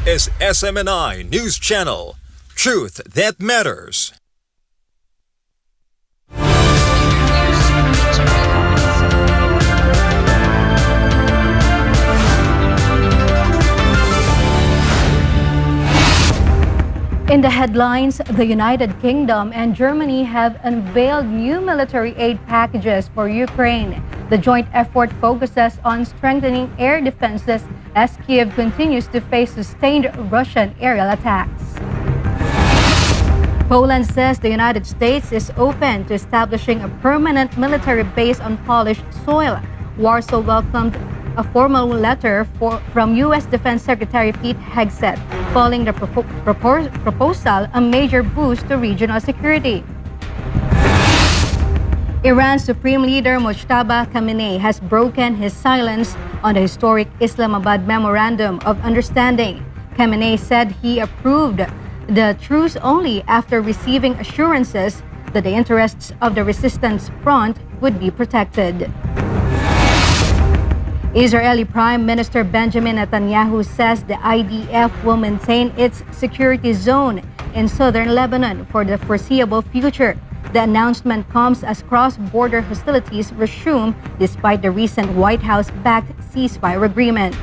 is SMNI News Channel. Truth that matters. In the headlines, the United Kingdom and Germany have unveiled new military aid packages for Ukraine. The joint effort focuses on strengthening air defenses as Kyiv continues to face sustained Russian aerial attacks. Poland says the United States is open to establishing a permanent military base on Polish soil. Warsaw welcomed a formal letter from U.S. Defense Secretary Pete Hegseth, calling the proposal a major boost to regional security. Iran's Supreme Leader Mojtaba Khamenei has broken his silence on the historic Islamabad Memorandum of Understanding. Khamenei said he approved the truce only after receiving assurances that the interests of the resistance front would be protected. Israeli Prime Minister Benjamin Netanyahu says the IDF will maintain its security zone in southern Lebanon for the foreseeable future. The announcement comes as cross-border hostilities resume despite the recent White House-backed ceasefire agreement.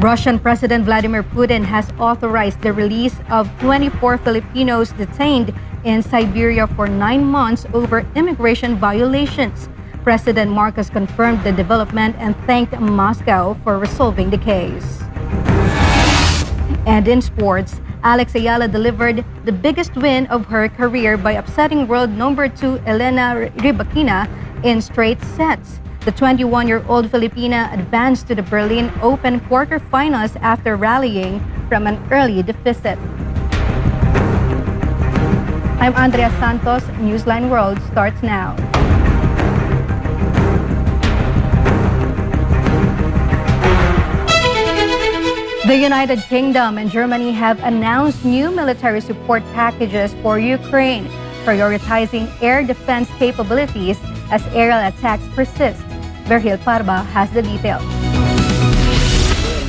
Russian President Vladimir Putin has authorized the release of 24 Filipinos detained in Siberia for 9 months over immigration violations. President Marcos confirmed the development and thanked Moscow for resolving the case. And in sports, Alex Ayala delivered the biggest win of her career by upsetting world number 2 Elena Rybakina in straight sets. The 21-year-old Filipina advanced to the Berlin Open quarterfinals after rallying from an early deficit. I'm Andrea Santos. Newsline World starts now. The United Kingdom and Germany have announced new military support packages for Ukraine, prioritizing air defense capabilities as aerial attacks persist. Virgil Parba has the details.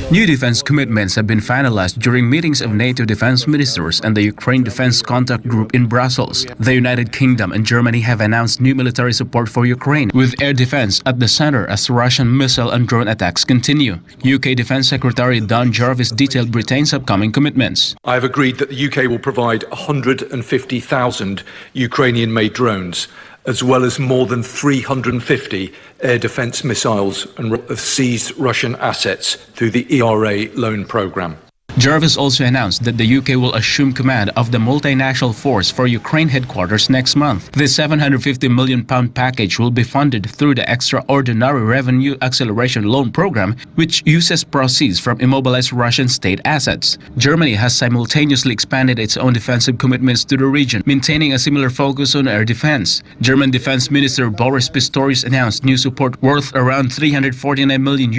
New defense commitments have been finalized during meetings of NATO defense ministers and the Ukraine Defense Contact Group in Brussels. The United Kingdom and Germany have announced new military support for Ukraine, with air defense at the center as Russian missile and drone attacks continue. UK Defense Secretary Don Jarvis detailed Britain's upcoming commitments. I have agreed that the UK will provide 150,000 Ukrainian-made drones, as well as more than 350 air defense missiles and seized Russian assets through the ERA loan program. Jarvis also announced that the UK will assume command of the multinational force for Ukraine headquarters next month. The £750 million package will be funded through the Extraordinary Revenue Acceleration Loan Program, which uses proceeds from immobilized Russian state assets. Germany has simultaneously expanded its own defensive commitments to the region, maintaining a similar focus on air defense. German Defense Minister Boris Pistorius announced new support worth around €349 million,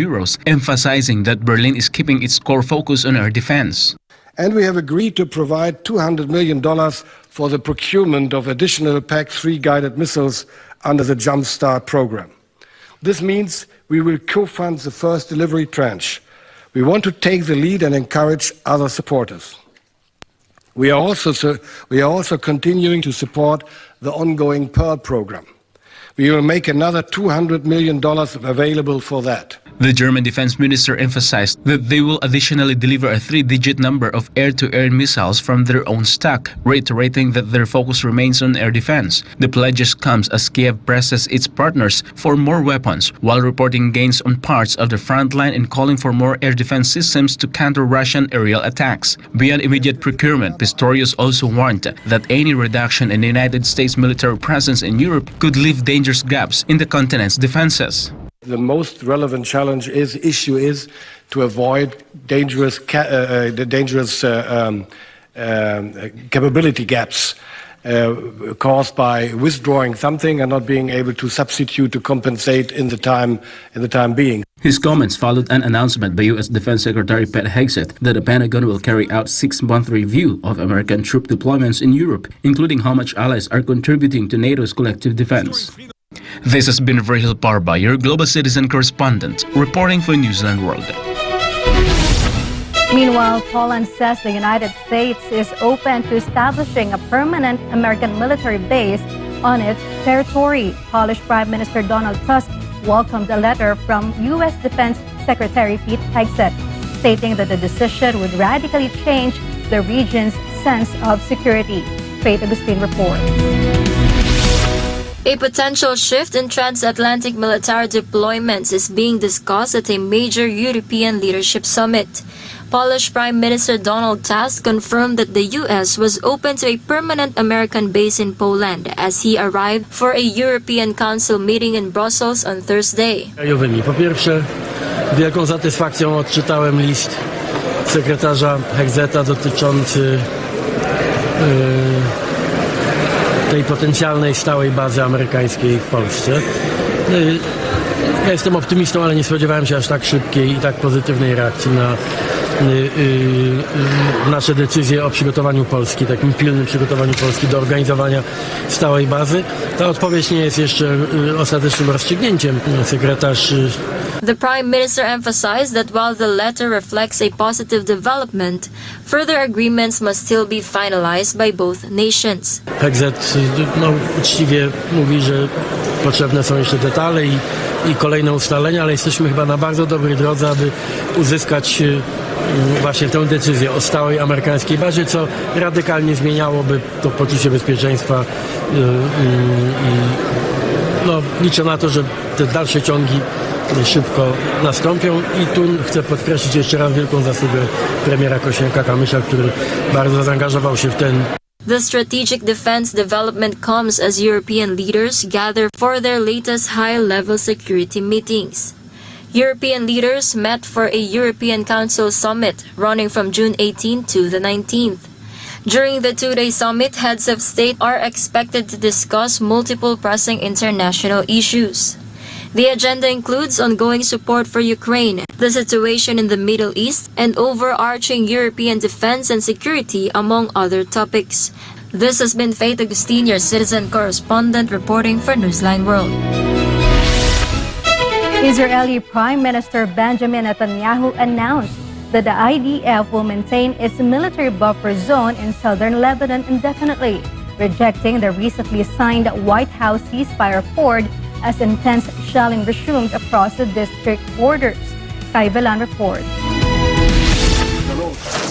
emphasizing that Berlin is keeping its core focus on air defense. And we have agreed to provide $200 million for the procurement of additional PAC-3 guided missiles under the Jump Start program. This means we will co-fund the first delivery tranche. We want to take the lead and encourage other supporters. We are also continuing to support the ongoing Pearl program. We will make another $200 million available for that. The German defense minister emphasized that they will additionally deliver a 3-digit number of air-to-air missiles from their own stock, reiterating that their focus remains on air defense. The pledges comes as Kiev presses its partners for more weapons, while reporting gains on parts of the front line and calling for more air defense systems to counter Russian aerial attacks. Beyond immediate procurement, Pistorius also warned that any reduction in the United States military presence in Europe could leave dangerous gaps in the continent's defenses. The most relevant issue is to avoid dangerous capability gaps caused by withdrawing something and not being able to substitute to compensate in the time being. His comments followed an announcement by U.S. Defense Secretary Pete Hegseth that the Pentagon will carry out a 6-month review of American troop deployments in Europe, including how much allies are contributing to NATO's collective defense. This has been Virgil Parba, your global citizen correspondent, reporting for Newsline World. Meanwhile, Poland says the United States is open to establishing a permanent American military base on its territory. Polish Prime Minister Donald Tusk welcomed a letter from U.S. Defense Secretary Pete Hegseth, stating that the decision would radically change the region's sense of security. Faith Agustin reports. A potential shift in transatlantic military deployments is being discussed at a major European leadership summit. Polish Prime Minister Donald Tusk confirmed that the U.S. was open to a permanent American base in Poland as he arrived for a European Council meeting in Brussels on Thursday. Po pierwsze, z wielką satysfakcją odczytałem list sekretarza Hegseta dotyczący tej potencjalnej stałej bazy amerykańskiej w Polsce. Ja jestem optymistą, ale nie spodziewałem się aż tak szybkiej i tak pozytywnej reakcji na nasze decyzje o przygotowaniu Polski, takim pilnym przygotowaniu Polski do organizowania stałej bazy. Ta odpowiedź nie jest jeszcze ostatecznym rozstrzygnięciem. Sekretarz The Prime Minister emphasized that while the letter reflects a positive development, further agreements must still be finalized by both nations. Hegset uczciwie mówi, że potrzebne są jeszcze detale i kolejne ustalenia, ale jesteśmy chyba na bardzo dobrej drodze, aby uzyskać właśnie tę decyzję o stałej amerykańskiej bazie, co radykalnie zmieniałoby to poczucie bezpieczeństwa i liczę na to, że te dalsze ciągi szybko nastąpią i tu chcę podkreślić jeszcze raz wielką zasługę premiera Kosiniaka-Kamysza, który bardzo zaangażował się w ten. The strategic defense development comes as European leaders gather for their latest high-level security meetings. European leaders met for a European Council summit running from June 18 to the 19th. During the two-day summit, heads of state are expected to discuss multiple pressing international issues. The agenda includes ongoing support for Ukraine, the situation in the Middle East, and overarching European defense and security, among other topics. This has been Faith Agustin, your citizen correspondent, reporting for Newsline World. Israeli Prime Minister Benjamin Netanyahu announced that the IDF will maintain its military buffer zone in southern Lebanon indefinitely, rejecting the recently signed White House ceasefire accord as intense shelling resumed across the district borders. Kai Velan reports.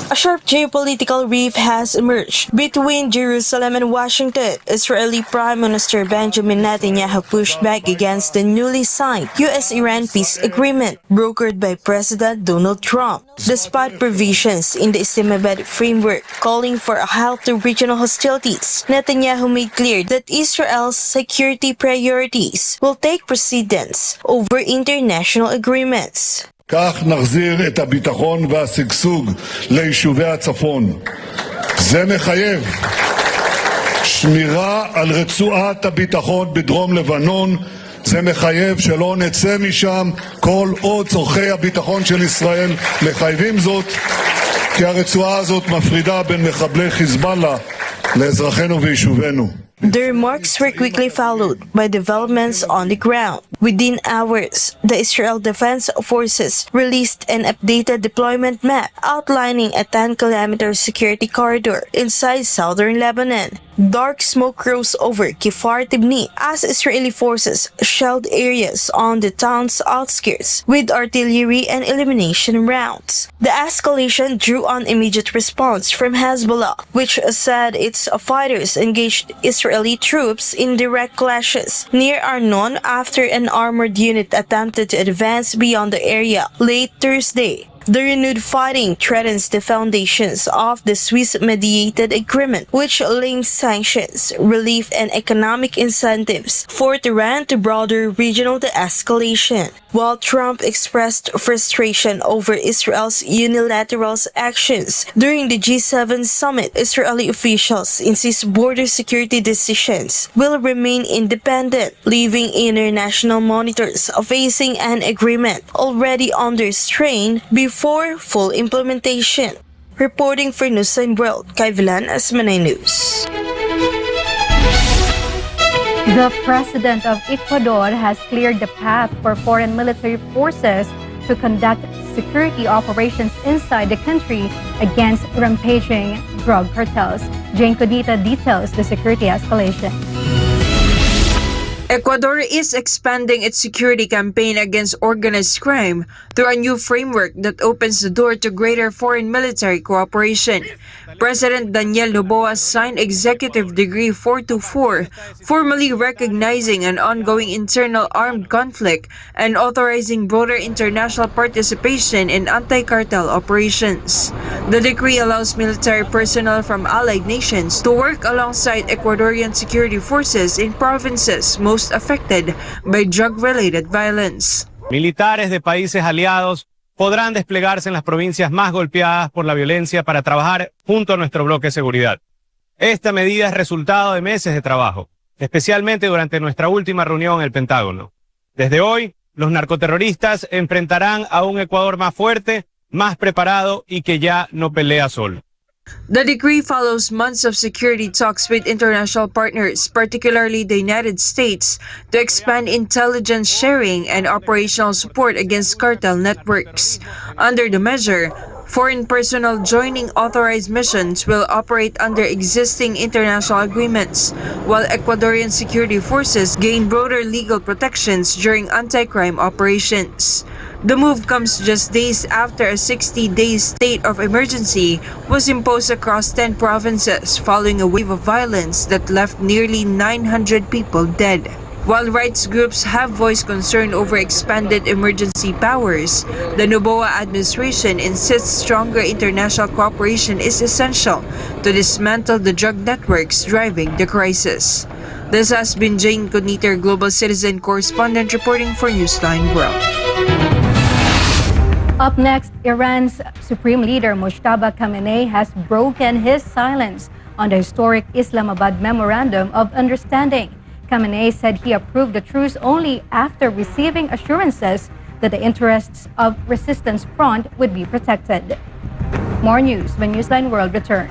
A sharp geopolitical rift has emerged between Jerusalem and Washington. Israeli Prime Minister Benjamin Netanyahu pushed back against the newly signed U.S.-Iran peace agreement brokered by President Donald Trump. Despite provisions in the Islamabad framework calling for a halt to regional hostilities, Netanyahu made clear that Israel's security priorities will take precedence over international agreements. כך נחזיר את הביטחון והשגשוג ליישובי הצפון. זה מחייב שמירה על רצועת הביטחון בדרום לבנון. זה מחייב שלא נצא משם כל עוד צורכי הביטחון של ישראל מחייבים זאת, כי הרצועה הזאת מפרידה בין מחבלי חיזבאללה לאזרחינו ויישובינו. The remarks were quickly followed by developments on the ground. Within hours, the Israel Defense Forces released an updated deployment map outlining a 10-kilometer security corridor inside southern Lebanon. Dark smoke rose over Kfar Tibni as Israeli forces shelled areas on the town's outskirts with artillery and elimination rounds. The escalation drew an immediate response from Hezbollah, which said its fighters engaged Israeli troops in direct clashes near Arnon after an armored unit attempted to advance beyond the area late Thursday. The renewed fighting threatens the foundations of the Swiss-mediated agreement, which links sanctions, relief, and economic incentives for Tehran to broader regional de-escalation. While Trump expressed frustration over Israel's unilateral actions during the G7 summit, Israeli officials insist border security decisions will remain independent, leaving international monitors facing an agreement already under strain before full implementation. Reporting for Newsline World, Kai Velan, Asmanay News. The President of Ecuador has cleared the path for foreign military forces to conduct security operations inside the country against rampaging drug cartels. Jane Codita details the security escalation. Ecuador is expanding its security campaign against organized crime through a new framework that opens the door to greater foreign military cooperation. President Daniel Noboa signed Executive Decree 424, formally recognizing an ongoing internal armed conflict and authorizing broader international participation in anti-cartel operations. The decree allows military personnel from allied nations to work alongside Ecuadorian security forces in provinces most affected by drug-related violence. Militares de países aliados podrán desplegarse en las provincias más golpeadas por la violencia para trabajar junto a nuestro bloque de seguridad. Esta medida es resultado de meses de trabajo, especialmente durante nuestra última reunión en el Pentágono. Desde hoy, los narcoterroristas enfrentarán a un Ecuador más fuerte, más preparado y que ya no pelea solo. The decree follows months of security talks with international partners, particularly the United States, to expand intelligence sharing and operational support against cartel networks. Under the measure, foreign personnel joining authorized missions will operate under existing international agreements, while Ecuadorian security forces gain broader legal protections during anti-crime operations. The move comes just days after a 60-day state of emergency was imposed across 10 provinces following a wave of violence that left nearly 900 people dead. While rights groups have voiced concern over expanded emergency powers, the Noboa administration insists stronger international cooperation is essential to dismantle the drug networks driving the crisis. This has been Jane Codita, Global Citizen Correspondent, reporting for Newsline World. Up next, Iran's Supreme Leader Mojtaba Khamenei has broken his silence on the historic Islamabad Memorandum of Understanding. Khamenei said he approved the truce only after receiving assurances that the interests of Resistance Front would be protected. More news when Newsline World returns.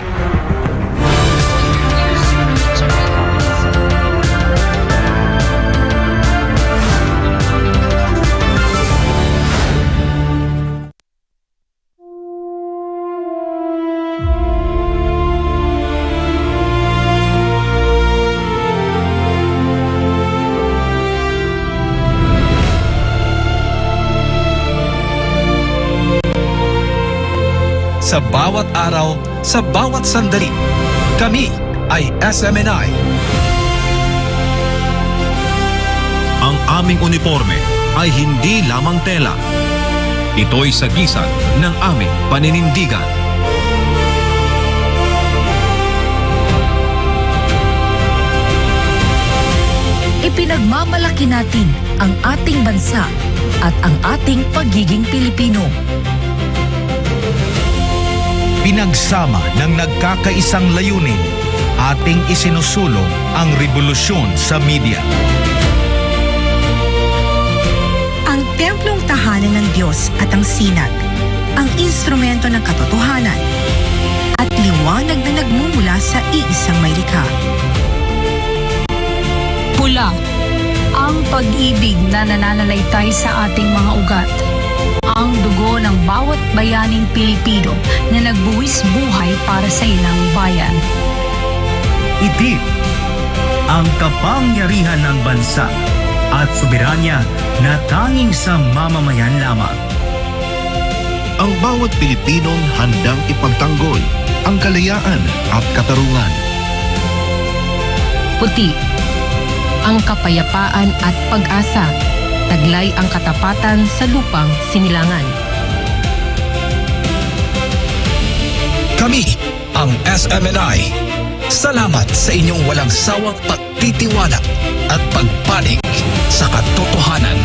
Sa bawat araw, sa bawat sandali, kami ay SMNI. Ang aming uniforme ay hindi lamang tela. Ito'y sagisag ng aming paninindigan. Ipinagmamalaki natin ang ating bansa at ang ating pagiging Pilipino. Pinagsama ng nagkakaisang layunin, ating isinusulong ang revolusyon sa media. Ang templong tahanan ng Diyos at ang sinag, ang instrumento ng katotohanan, at liwanag na nagmumula sa iisang may likha. Pula, ang pag-ibig na nananalaytay sa ating mga ugat. Ang dugo ng bawat bayaning Pilipino na nagbuwis buhay para sa ilang bayan. Itim, ang kapangyarihan ng bansa at soberanya na tanging sa mamamayan lamang. Ang bawat Pilipinong handang ipagtanggol ang kalayaan at katarungan. Puti, ang kapayapaan at pag-asa. Taglay ang katapatan sa lupang sinilangan. Kami ang SMNI. Salamat sa inyong walang sawang pagtitiwala at pagpanig sa katotohanan.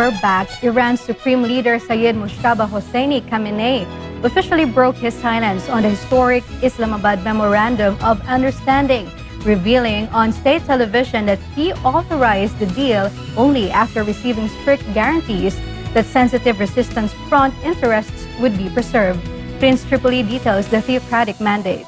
October back, Iran's Supreme Leader Sayyid Mujtaba Hosseini Khamenei officially broke his silence on the historic Islamabad Memorandum of Understanding, revealing on state television that he authorized the deal only after receiving strict guarantees that sensitive resistance front interests would be preserved. Prince Tripoli details the theocratic mandate.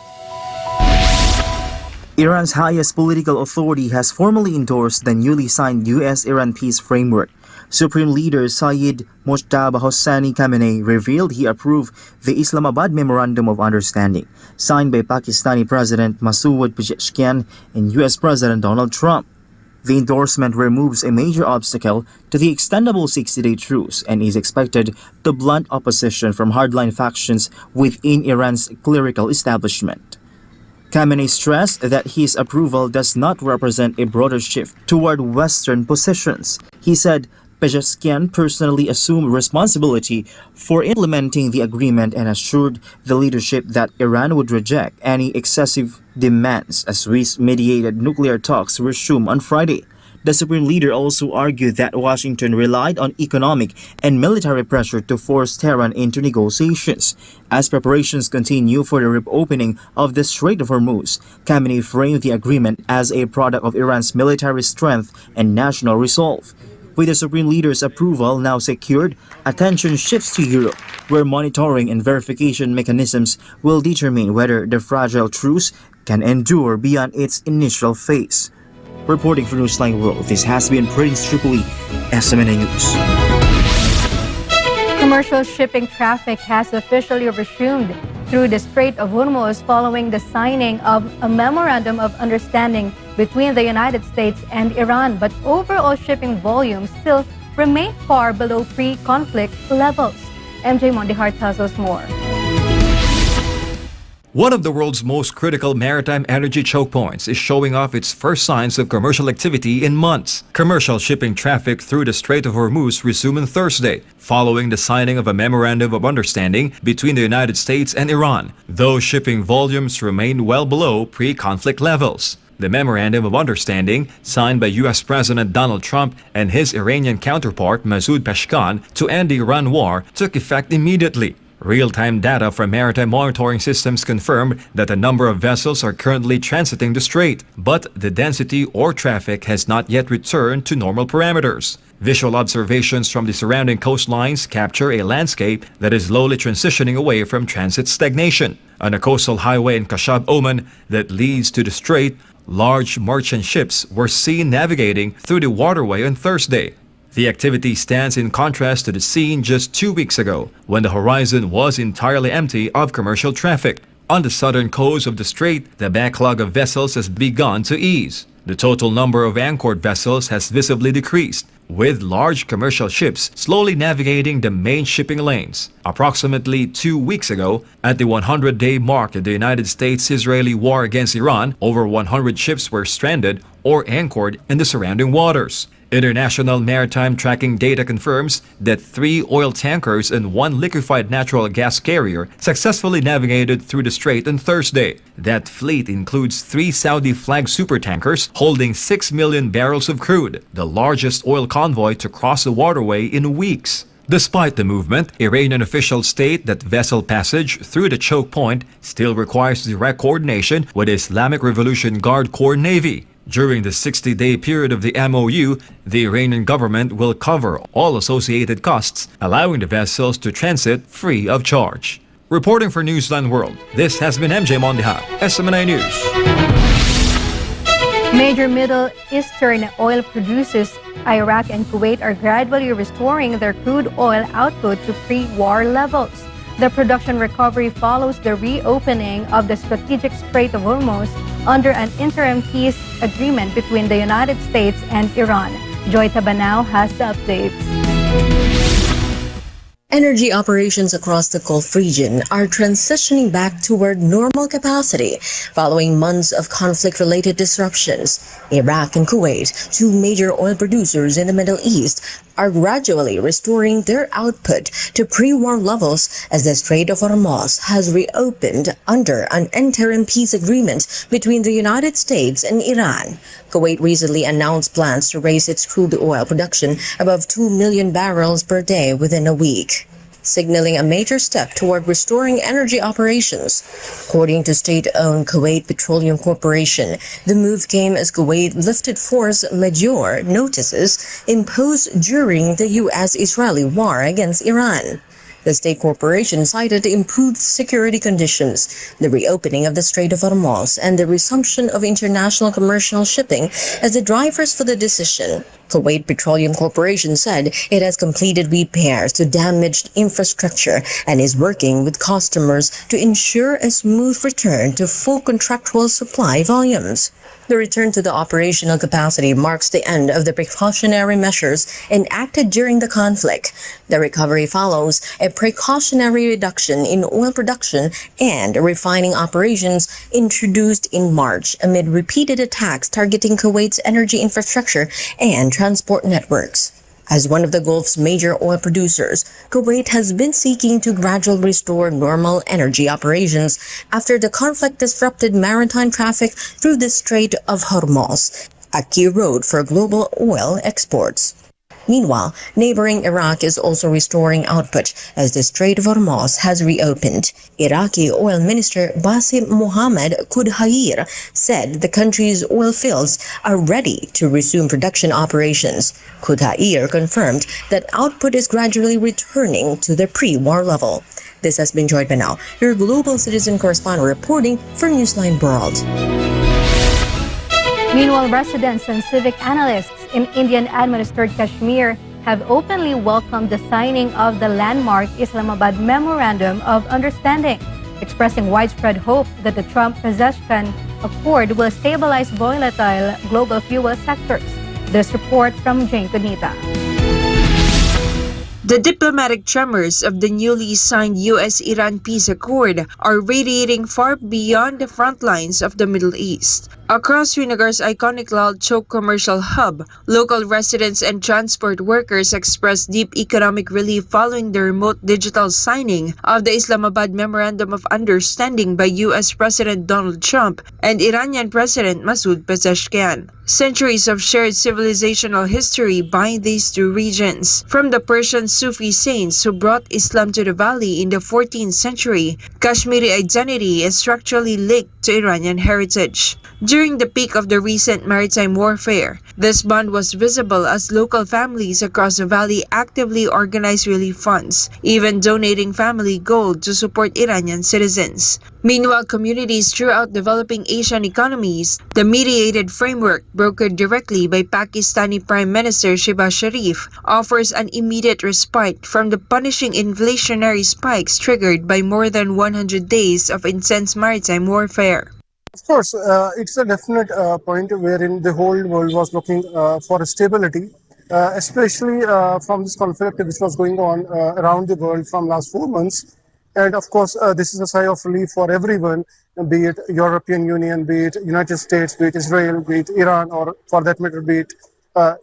Iran's highest political authority has formally endorsed the newly signed U.S.-Iran peace framework. Supreme Leader Sayyid Mujtaba Hosseini Khamenei revealed he approved the Islamabad Memorandum of Understanding, signed by Pakistani President Masoud Pezeshkian and U.S. President Donald Trump. The endorsement removes a major obstacle to the extendable 60-day truce and is expected to blunt opposition from hardline factions within Iran's clerical establishment. Khamenei stressed that his approval does not represent a broader shift toward Western positions. He said Pezeshkian personally assumed responsibility for implementing the agreement and assured the leadership that Iran would reject any excessive demands as Swiss-mediated nuclear talks resume on Friday. The Supreme Leader also argued that Washington relied on economic and military pressure to force Tehran into negotiations. As preparations continue for the reopening of the Strait of Hormuz, Khamenei framed the agreement as a product of Iran's military strength and national resolve. With the Supreme Leader's approval now secured, attention shifts to Europe, where monitoring and verification mechanisms will determine whether the fragile truce can endure beyond its initial phase. Reporting for Newsline World, this has been Prince Tripoli, SMNA News. Commercial shipping traffic has officially resumed through the Strait of Hormuz following the signing of a memorandum of understanding between the United States and Iran, but overall shipping volumes still remain far below pre-conflict levels. MJ Mondihar tells us more. One of the world's most critical maritime energy choke points is showing off its first signs of commercial activity in months. Commercial shipping traffic through the Strait of Hormuz resumed on Thursday, following the signing of a memorandum of understanding between the United States and Iran, though shipping volumes remain well below pre-conflict levels. The Memorandum of Understanding, signed by U.S. President Donald Trump and his Iranian counterpart Masoud Pezeshkian to end the Iran war, took effect immediately. Real-time data from maritime monitoring systems confirmed that a number of vessels are currently transiting the strait, but the density or traffic has not yet returned to normal parameters. Visual observations from the surrounding coastlines capture a landscape that is slowly transitioning away from transit stagnation. On a coastal highway in Kashab, Oman, that leads to the strait, large merchant ships were seen navigating through the waterway on Thursday. The activity stands in contrast to the scene just 2 weeks ago, when the horizon was entirely empty of commercial traffic. On the southern coast of the strait, the backlog of vessels has begun to ease. The total number of anchored vessels has visibly decreased, with large commercial ships slowly navigating the main shipping lanes. Approximately 2 weeks ago, at the 100-day mark of the United States-Israeli war against Iran, over 100 ships were stranded or anchored in the surrounding waters. International maritime tracking data confirms that 3 oil tankers and 1 liquefied natural gas carrier successfully navigated through the strait on Thursday. That fleet includes 3 Saudi-flagged supertankers holding 6 million barrels of crude, the largest oil convoy to cross the waterway in weeks. Despite the movement, Iranian officials state that vessel passage through the choke point still requires direct coordination with the Islamic Revolution Guard Corps Navy. During the 60-day period of the MOU, the Iranian government will cover all associated costs, allowing the vessels to transit free of charge. Reporting for Newsline World, this has been MJ Mondihar, SMNA News. Major Middle Eastern oil producers, Iraq and Kuwait, are gradually restoring their crude oil output to pre-war levels. The production recovery follows the reopening of the strategic Strait of Hormuz under an interim peace agreement between the United States and Iran. Joy Tabanao has the updates. Energy operations across the Gulf region are transitioning back toward normal capacity following months of conflict-related disruptions. Iraq and Kuwait, 2 major oil producers in the Middle East, are gradually restoring their output to pre-war levels as the Strait of Hormuz has reopened under an interim peace agreement between the United States and Iran. Kuwait recently announced plans to raise its crude oil production above 2 million barrels per day within a week, signaling a major step toward restoring energy operations. According to state-owned Kuwait Petroleum Corporation, the move came as Kuwait lifted force majeure notices imposed during the U.S.-Israeli war against Iran. The state corporation cited improved security conditions, the reopening of the Strait of Hormuz, and the resumption of international commercial shipping as the drivers for the decision. Kuwait Petroleum Corporation said it has completed repairs to damaged infrastructure and is working with customers to ensure a smooth return to full contractual supply volumes. The return to the operational capacity marks the end of the precautionary measures enacted during the conflict. The recovery follows a precautionary reduction in oil production and refining operations introduced in March amid repeated attacks targeting Kuwait's energy infrastructure and transport networks. As one of the Gulf's major oil producers, Kuwait has been seeking to gradually restore normal energy operations after the conflict disrupted maritime traffic through the Strait of Hormuz, a key road for global oil exports. Meanwhile, neighboring Iraq is also restoring output as the Strait of Hormuz has reopened. Iraqi Oil Minister Basim Mohammed Kudhair said the country's oil fields are ready to resume production operations. Kudhair confirmed that output is gradually returning to the pre-war level. This has been Joy Benal, your global citizen correspondent reporting for Newsline World. Meanwhile, residents and civic analysts in Indian-administered Kashmir have openly welcomed the signing of the landmark Islamabad Memorandum of Understanding, expressing widespread hope that the Trump-Pezeshkian Accord will stabilize volatile global fuel sectors. This report from Jane Cunita. The diplomatic tremors of the newly signed U.S.-Iran peace accord are radiating far beyond the front lines of the Middle East. Across Srinagar's iconic Lal Chowk commercial hub, local residents and transport workers expressed deep economic relief following the remote digital signing of the Islamabad Memorandum of Understanding by U.S. President Donald Trump and Iranian President Masoud Pezeshkian. Centuries of shared civilizational history bind these two regions. From the Persian Sufi saints who brought Islam to the valley in the 14th century, Kashmiri identity is structurally linked to Iranian heritage. During the peak of the recent maritime warfare, this bond was visible as local families across the valley actively organized relief funds, even donating family gold to support Iranian citizens. Meanwhile, communities throughout developing Asian economies, the mediated framework brokered directly by Pakistani Prime Minister Shehbaz Sharif offers an immediate respite from the punishing inflationary spikes triggered by more than 100 days of intense maritime warfare. Of course, it's a definite point wherein the whole world was looking for a stability, especially from this conflict which was going on around the world from last 4 months. And of course, this is a sigh of relief for everyone, be it European Union, be it United States, be it Israel, be it Iran, or for that matter, be it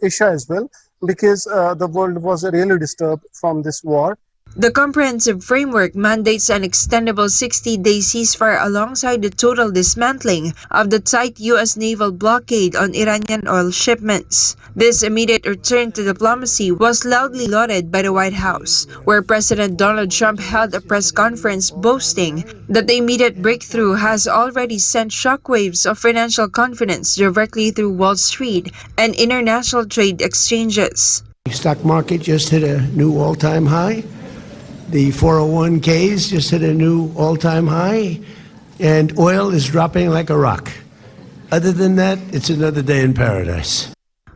Asia as well, because the world was really disturbed from this war. The comprehensive framework mandates an extendable 60-day ceasefire alongside the total dismantling of the tight U.S. naval blockade on Iranian oil shipments. This immediate return to diplomacy was loudly lauded by the White House, where President Donald Trump held a press conference boasting that the immediate breakthrough has already sent shockwaves of financial confidence directly through Wall Street and international trade exchanges. The stock market just hit a new all-time high. The 401ks just hit a new all-time high, and oil is dropping like a rock. Other than that, it's another day in paradise.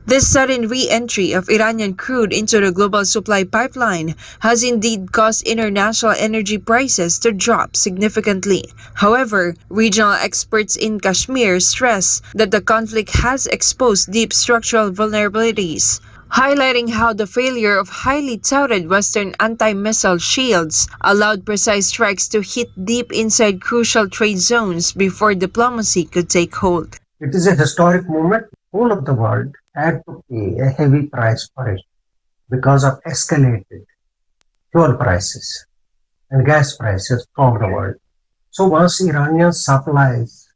This sudden re-entry of Iranian crude into the global supply pipeline has indeed caused international energy prices to drop significantly. However, regional experts in Kashmir stress that the conflict has exposed deep structural vulnerabilities, highlighting how the failure of highly touted Western anti-missile shields allowed precise strikes to hit deep inside crucial trade zones before diplomacy could take hold. It is a historic moment. All of the world had to pay a heavy price for it. because of escalated fuel prices and gas prices from the world. So once Iranian supplies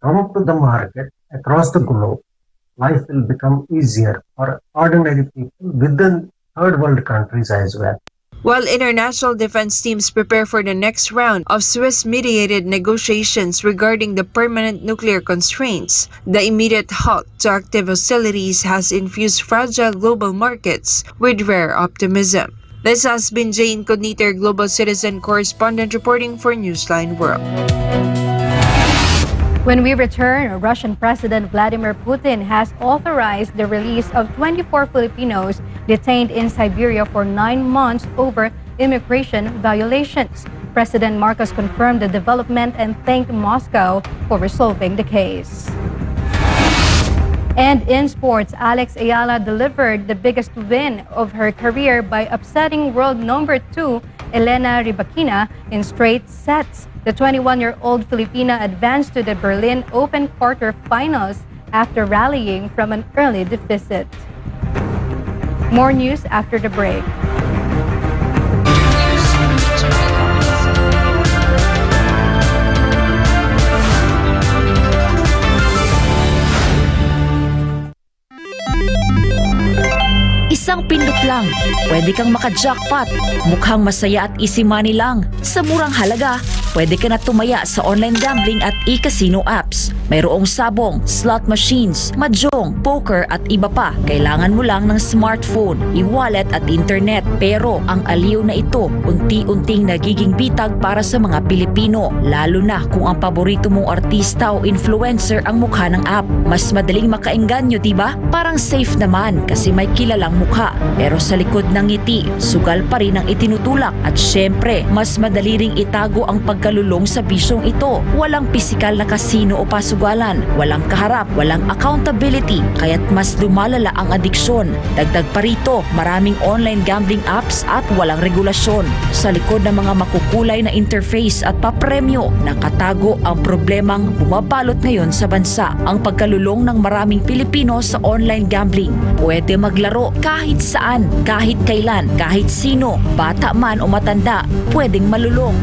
come to the market across the globe, life will become easier for ordinary people within third world countries as well. While international defense teams prepare for the next round of Swiss-mediated negotiations regarding the permanent nuclear constraints, the immediate halt to active hostilities has infused fragile global markets with rare optimism. This has been Jane Cogniter, Global Citizen Correspondent, reporting for Newsline World. When we return, Russian President Vladimir Putin has authorized the release of 24 Filipinos detained in Siberia for 9 months over immigration violations. President Marcos confirmed the development and thanked Moscow for resolving the case. And in sports, Alex Ayala delivered the biggest win of her career by upsetting world number 2 Elena Rybakina in straight sets. The 21-year-old Filipina advanced to the Berlin Open quarterfinals after rallying from an early deficit. More news after the break. Isang pindot lang, pwede kang maka-jackpot. Mukhang masaya at easy money lang. Sa murang halaga, pwede ka na tumaya sa online gambling at e-casino apps. Mayroong sabong, slot machines, mahjong, poker at iba pa. Kailangan mo lang ng smartphone, e-wallet at internet. Pero ang aliw na ito, unti-unting nagiging bitag para sa mga Pilipino. Lalo na kung ang paborito mong artista o influencer ang mukha ng app. Mas madaling makaengganyo, diba? Parang safe naman kasi may kilalang mukha. Pero sa likod ng ngiti, sugal pa rin ang itinutulak. At syempre, mas madali ring itago ang pagkalulong sa bisyong ito. Walang pisikal na kasino o pasugalan, walang kaharap, walang accountability, kaya't mas lumalala ang adiksyon. Dagdag pa rito, maraming online gambling apps at walang regulasyon. Sa likod ng mga makukulay na interface at papremyo, nakatago ang problemang bumabalot ngayon sa bansa. Ang pagkalulong ng maraming Pilipino sa online gambling. Pwede maglaro kahit saan, kahit kailan, kahit sino, bata man o matanda, pwedeng malulong.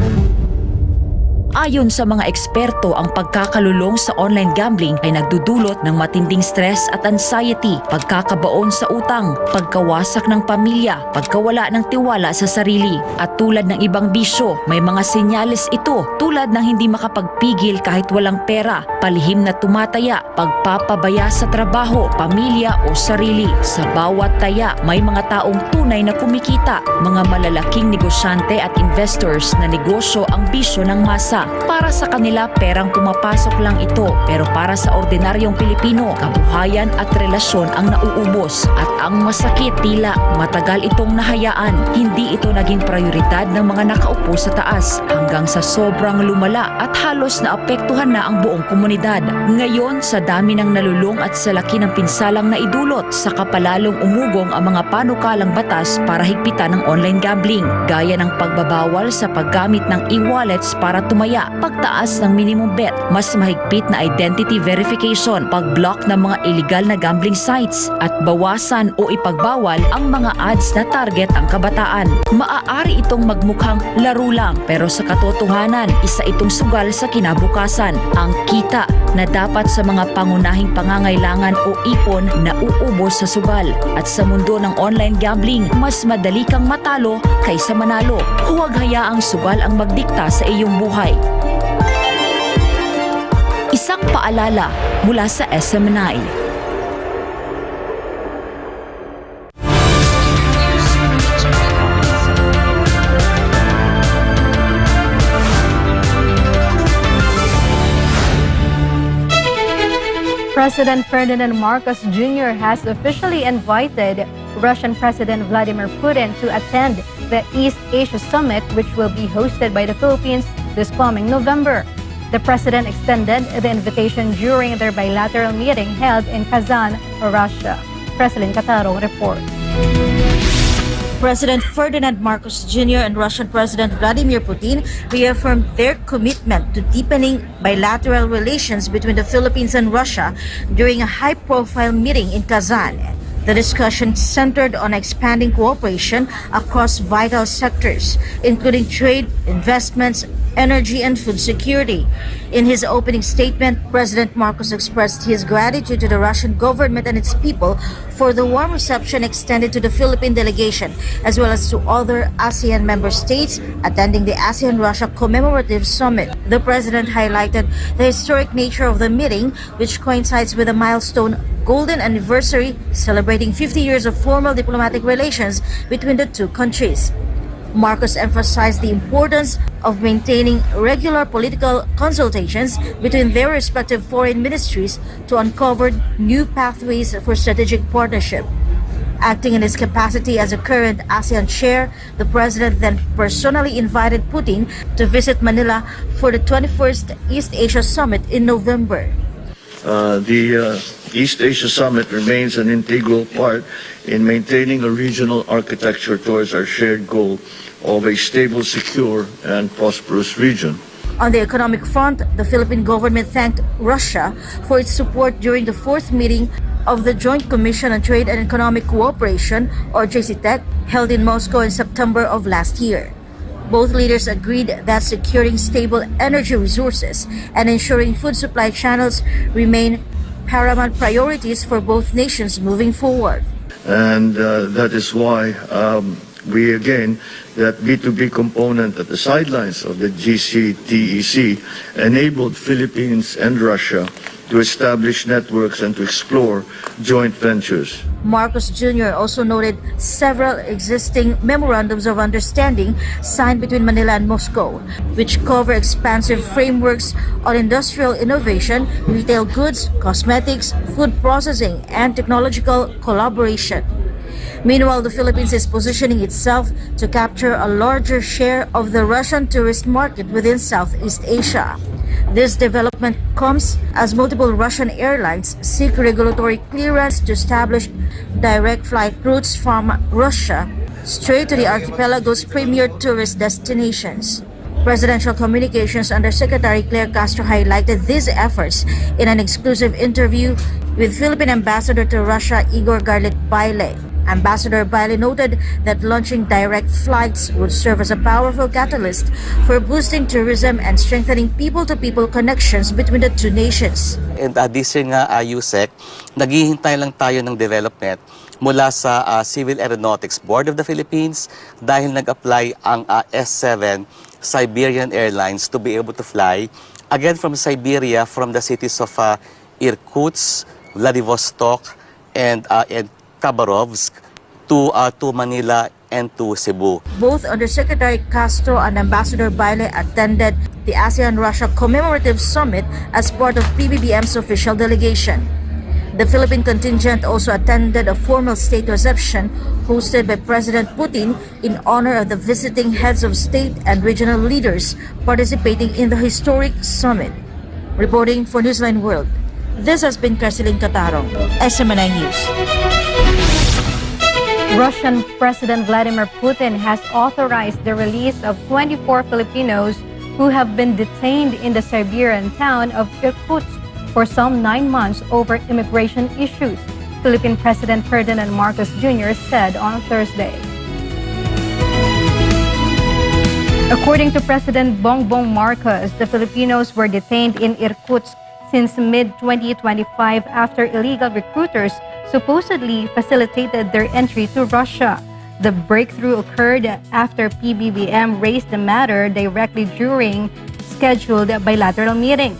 Ayon sa mga eksperto, ang pagkakalulong sa online gambling ay nagdudulot ng matinding stress at anxiety, pagkakabaon sa utang, pagkawasak ng pamilya, pagkawala ng tiwala sa sarili. At tulad ng ibang bisyo, may mga senyales ito tulad ng hindi makapagpigil kahit walang pera, palihim na tumataya, pagpapabaya sa trabaho, pamilya o sarili. Sa bawat taya, may mga taong tunay na kumikita, mga malalaking negosyante at investors na negosyo ang bisyo ng masa. Para sa kanila, perang pumapasok lang ito. Pero para sa ordinaryong Pilipino, kabuhayan at relasyon ang nauubos. At ang masakit, tila matagal itong nahayaan. Hindi ito naging prioridad ng mga nakaupo sa taas hanggang sa sobrang lumala at halos naapektuhan na ang buong komunidad. Ngayon, sa dami ng nalulung at sa laki ng pinsalang naidulot, saka palalong umugong ang mga panukalang batas para higpitan ng online gambling, gaya ng pagbabawal sa paggamit ng e-wallets para tumaya, pagtaas ng minimum bet, mas mahigpit na identity verification, pag-block ng mga illegal na gambling sites, at bawasan o ipagbawal ang mga ads na target ang kabataan. Maaari itong magmukhang laro lang, pero sa katotohanan, isa itong sugal sa kinabukasan. Ang kita na dapat sa mga pangunahing pangangailangan o ipon na uubos sa sugal. At sa mundo ng online gambling, mas madali kang matalo kaysa manalo. Huwag hayaang sugal ang magdikta sa iyong buhay. Isang paalala mula sa SM9. President Ferdinand Marcos Jr. has officially invited Russian President Vladimir Putin to attend the East Asia Summit, which will be hosted by the Philippines this coming November. The president extended the invitation during their bilateral meeting held in Kazan, Russia. President Cataro reports. President Ferdinand Marcos Jr. and Russian President Vladimir Putin reaffirmed their commitment to deepening bilateral relations between the Philippines and Russia during a high-profile meeting in Kazan. The discussion centered on expanding cooperation across vital sectors, including trade, investments, energy, and food security. In his opening statement, President Marcos expressed his gratitude to the Russian government and its people for the warm reception extended to the Philippine delegation, as well as to other ASEAN member states attending the ASEAN-Russia Commemorative Summit. The president highlighted the historic nature of the meeting, which coincides with a milestone golden anniversary celebrating 50 years of formal diplomatic relations between the two countries. Marcos emphasized the importance of maintaining regular political consultations between their respective foreign ministries to uncover new pathways for strategic partnership. Acting in his capacity as a current ASEAN chair, the president then personally invited Putin to visit Manila for the 21st East Asia Summit in November. The East Asia Summit remains an integral part in maintaining a regional architecture towards our shared goal of a stable, secure, and prosperous region. On the economic front, the Philippine government thanked Russia for its support during the fourth meeting of the Joint Commission on Trade and Economic Cooperation, or JCTEC, held in Moscow in September of last year. Both leaders agreed that securing stable energy resources and ensuring food supply channels remain paramount priorities for both nations moving forward. And that is why that B2B component at the sidelines of the GCTEC enabled Philippines and Russia to establish networks and to explore joint ventures. Marcos Jr. also noted several existing memorandums of understanding signed between Manila and Moscow, which cover expansive frameworks on industrial innovation, retail goods, cosmetics, food processing, and technological collaboration. Meanwhile, the Philippines is positioning itself to capture a larger share of the Russian tourist market within Southeast Asia. This development comes as multiple Russian airlines seek regulatory clearance to establish direct flight routes from Russia straight to the archipelago's premier tourist destinations. Presidential Communications Undersecretary Claire Castro highlighted these efforts in an exclusive interview with Philippine Ambassador to Russia Igor Garlit-Baile. Ambassador Baile noted that launching direct flights would serve as a powerful catalyst for boosting tourism and strengthening people-to-people connections between the two nations. And this year nga, USEC, naghihintay lang tayo ng development mula sa Civil Aeronautics Board of the Philippines dahil nag-apply ang S7 Siberian Airlines to be able to fly again from Siberia, from the cities of Irkutsk, Vladivostok, and Khabarovsk to Manila and to Cebu. Both Undersecretary Castro and Ambassador Baile attended the ASEAN-Russia Commemorative Summit as part of PBBM's official delegation. The Philippine contingent also attended a formal state reception hosted by President Putin in honor of the visiting heads of state and regional leaders participating in the historic summit. Reporting for Newsline World, this has been Carceline Catarong, SMNI News. Russian President Vladimir Putin has authorized the release of 24 Filipinos who have been detained in the Siberian town of Irkutsk for some 9 months over immigration issues, Philippine President Ferdinand Marcos Jr. said on Thursday. According to President Bongbong Marcos, the Filipinos were detained in Irkutsk since mid-2025 after illegal recruiters supposedly facilitated their entry to Russia. The breakthrough occurred after PBBM raised the matter directly during scheduled bilateral meetings.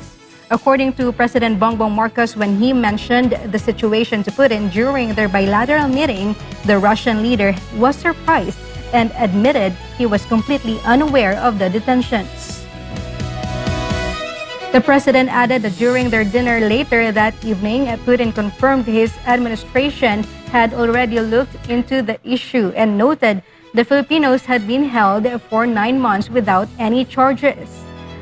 According to President Bongbong Marcos, when he mentioned the situation to Putin during their bilateral meeting, the Russian leader was surprised and admitted he was completely unaware of the detentions. The president added that during their dinner later that evening, Putin confirmed his administration had already looked into the issue and noted the Filipinos had been held for 9 months without any charges.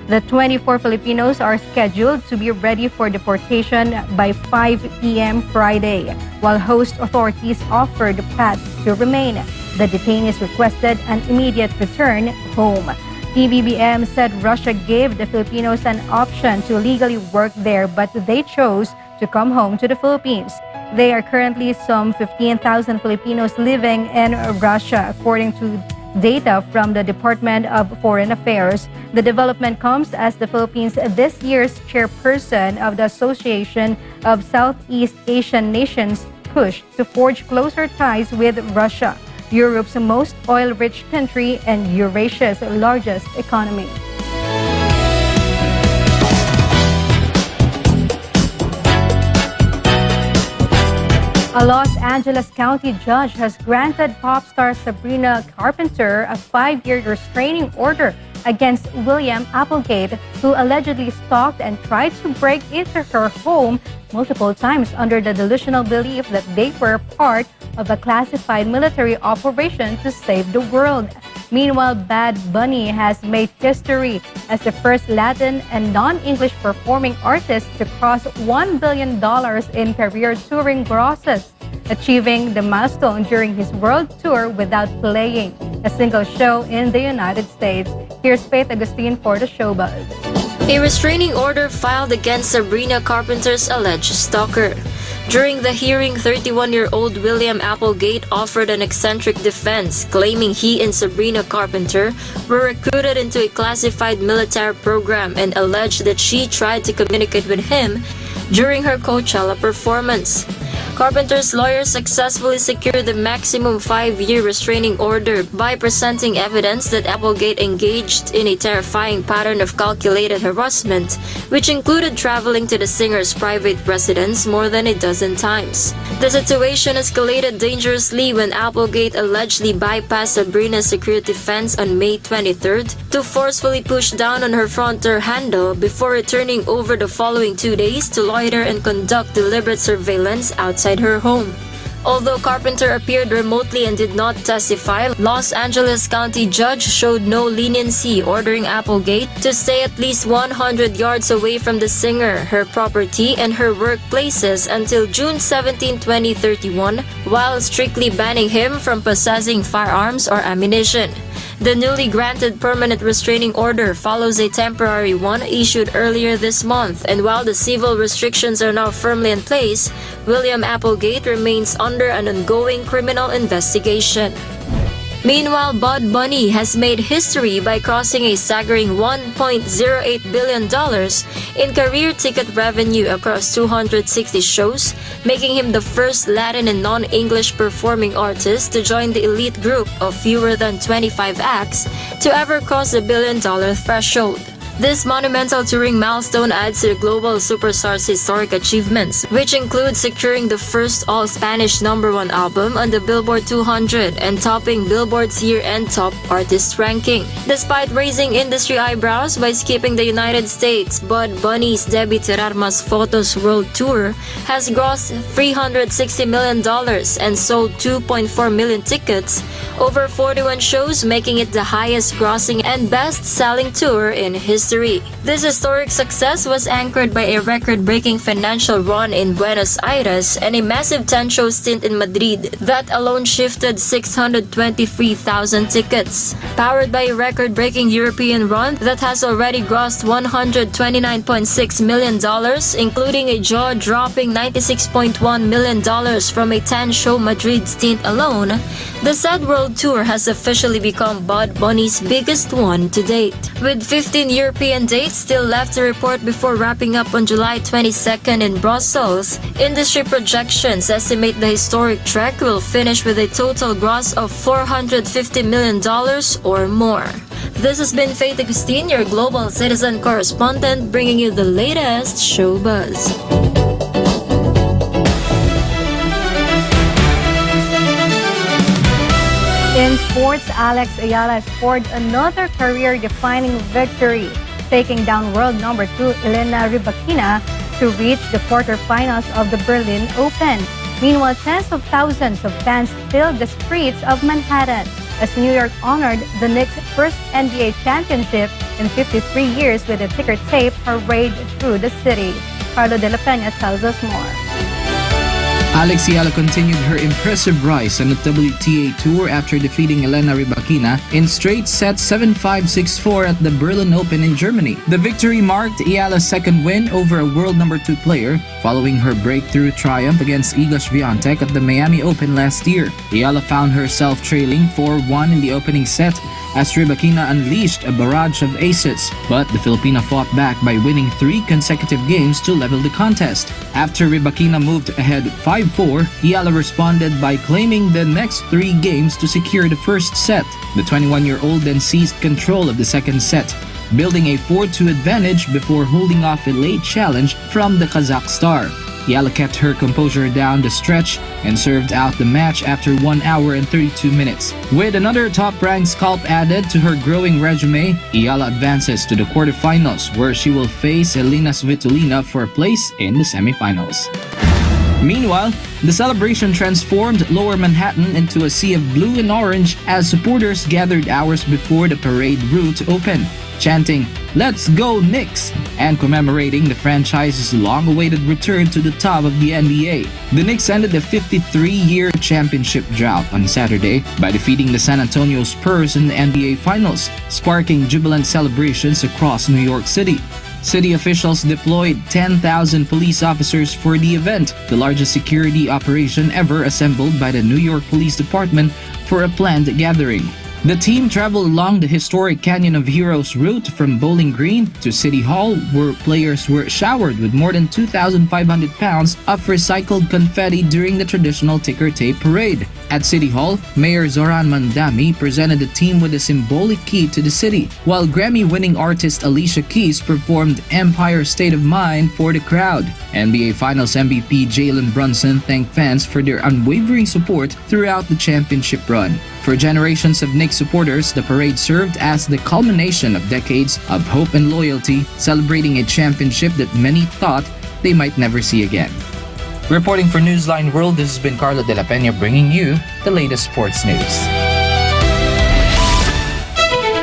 The 24 Filipinos are scheduled to be ready for deportation by 5 p.m. Friday, while host authorities offered paths to remain. The detainees requested an immediate return home. PBBM said Russia gave the Filipinos an option to legally work there, but they chose to come home to the Philippines. There are currently some 15,000 Filipinos living in Russia, according to data from the Department of Foreign Affairs. The development comes as the Philippines, this year's chairperson of the Association of Southeast Asian Nations, push to forge closer ties with Russia, Europe's most oil-rich country and Eurasia's largest economy. A Los Angeles County judge has granted pop star Sabrina Carpenter a 5-year restraining order against William Applegate, who allegedly stalked and tried to break into her home multiple times under the delusional belief that they were part of a classified military operation to save the world. Meanwhile, Bad Bunny has made history as the first Latin and non-English performing artist to cross $1 billion in career touring grosses, achieving the milestone during his world tour without playing a single show in the United States. Here's Faith Agustin for the Showbuzz. A restraining order filed against Sabrina Carpenter's alleged stalker. During the hearing, 31-year-old William Applegate offered an eccentric defense, claiming he and Sabrina Carpenter were recruited into a classified military program and alleged that she tried to communicate with him during her Coachella performance. Carpenter's lawyers successfully secured the maximum 5-year restraining order by presenting evidence that Applegate engaged in a terrifying pattern of calculated harassment, which included traveling to the singer's private residence more than a dozen times. The situation escalated dangerously when Applegate allegedly bypassed Sabrina's security fence on May 23rd to forcefully push down on her front door handle before returning over the following 2 days to loiter and conduct deliberate surveillance outside her home. Although Carpenter appeared remotely and did not testify, Los Angeles County judge showed no leniency, ordering Applegate to stay at least 100 yards away from the singer, her property, and her workplaces until June 17, 2031, while strictly banning him from possessing firearms or ammunition. The newly granted permanent restraining order follows a temporary one issued earlier this month, and while the civil restrictions are now firmly in place, William Applegate remains under an ongoing criminal investigation. Meanwhile, Bad Bunny has made history by crossing a staggering $1.08 billion in career ticket revenue across 260 shows, making him the first Latin and non-English performing artist to join the elite group of fewer than 25 acts to ever cross the $1 billion threshold. This monumental touring milestone adds to the global superstar's historic achievements, which include securing the first all-Spanish #1 album on the Billboard 200 and topping Billboard's year-end top artist ranking. Despite raising industry eyebrows by skipping the United States, Bad Bunny's Debby Tirar Mas Fotos World Tour has grossed $360 million and sold 2.4 million tickets over 41 shows, making it the highest-grossing and best-selling tour in history. This historic success was anchored by a record-breaking financial run in Buenos Aires and a massive 10-show stint in Madrid that alone shifted 623,000 tickets. Powered by a record-breaking European run that has already grossed $129.6 million, including a jaw-dropping $96.1 million from a 10-show Madrid stint alone, the said world tour has officially become Bad Bunny's biggest one to date. With 15 European dates still left to report before wrapping up on July 22nd in Brussels, industry projections estimate the historic trek will finish with a total gross of $450 million or more. This has been Faith Agustin, your global citizen correspondent, bringing you the latest show buzz. In sports, Alex Ayala scored another career-defining victory, taking down world number 2 Elena Rybakina to reach the quarterfinals of the Berlin Open. Meanwhile, tens of thousands of fans filled the streets of Manhattan as New York honored the Knicks' first NBA championship in 53 years with a ticker tape parade through the city. Carlo De La Peña tells us more. Alex Yala continued her impressive rise on the WTA Tour after defeating Elena Rybakina in straight sets 7-5, 6-4 at the Berlin Open in Germany. The victory marked Yala's second win over a world number 2 player, following her breakthrough triumph against Iga Swiatek at the Miami Open last year. Yala found herself trailing 4-1 in the opening set as Rybakina unleashed a barrage of aces, but the Filipina fought back by winning 3 consecutive games to level the contest. After Rybakina moved ahead 5-4, Yala responded by claiming the next 3 games to secure the first set. The 21-year-old then seized control of the second set, building a 4-2 advantage before holding off a late challenge from the Kazakh star. Yala kept her composure down the stretch and served out the match after 1 hour and 32 minutes. With another top-ranked scalp added to her growing resume, Yala advances to the quarterfinals where she will face Elina Svitolina for a place in the semifinals. Meanwhile, the celebration transformed Lower Manhattan into a sea of blue and orange as supporters gathered hours before the parade route opened, chanting, "Let's go Knicks!" and commemorating the franchise's long-awaited return to the top of the NBA. The Knicks ended the 53-year championship drought on Saturday by defeating the San Antonio Spurs in the NBA Finals, sparking jubilant celebrations across New York City. City officials deployed 10,000 police officers for the event, the largest security operation ever assembled by the New York Police Department for a planned gathering. The team traveled along the historic Canyon of Heroes route from Bowling Green to City Hall, where players were showered with more than 2,500 pounds of recycled confetti during the traditional ticker tape parade. At City Hall, Mayor Zoran Mandami presented the team with a symbolic key to the city, while Grammy-winning artist Alicia Keys performed Empire State of Mind for the crowd. NBA Finals MVP Jalen Brunson thanked fans for their unwavering support throughout the championship run. For generations of Knicks supporters, the parade served as the culmination of decades of hope and loyalty, celebrating a championship that many thought they might never see again. Reporting for Newsline World, this has been Carlo De La Peña bringing you the latest sports news.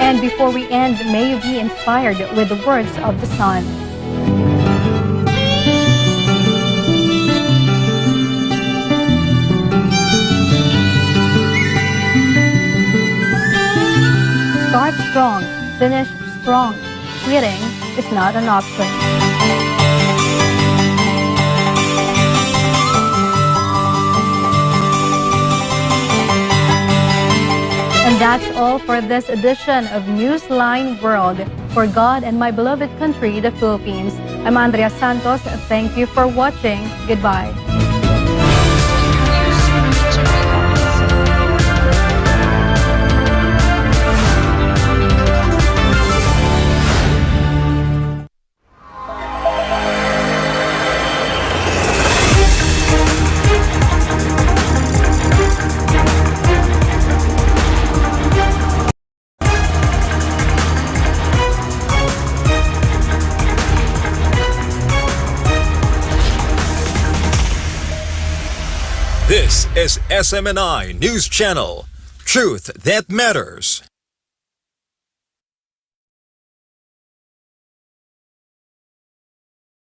And before we end, may you be inspired with the words of the sun. Start strong, finish strong. Quitting is not an option. And that's all for this edition of Newsline World. For God and my beloved country, the Philippines, I'm Andrea Santos. Thank you for watching. Goodbye. This is SMNI News Channel. Truth that matters.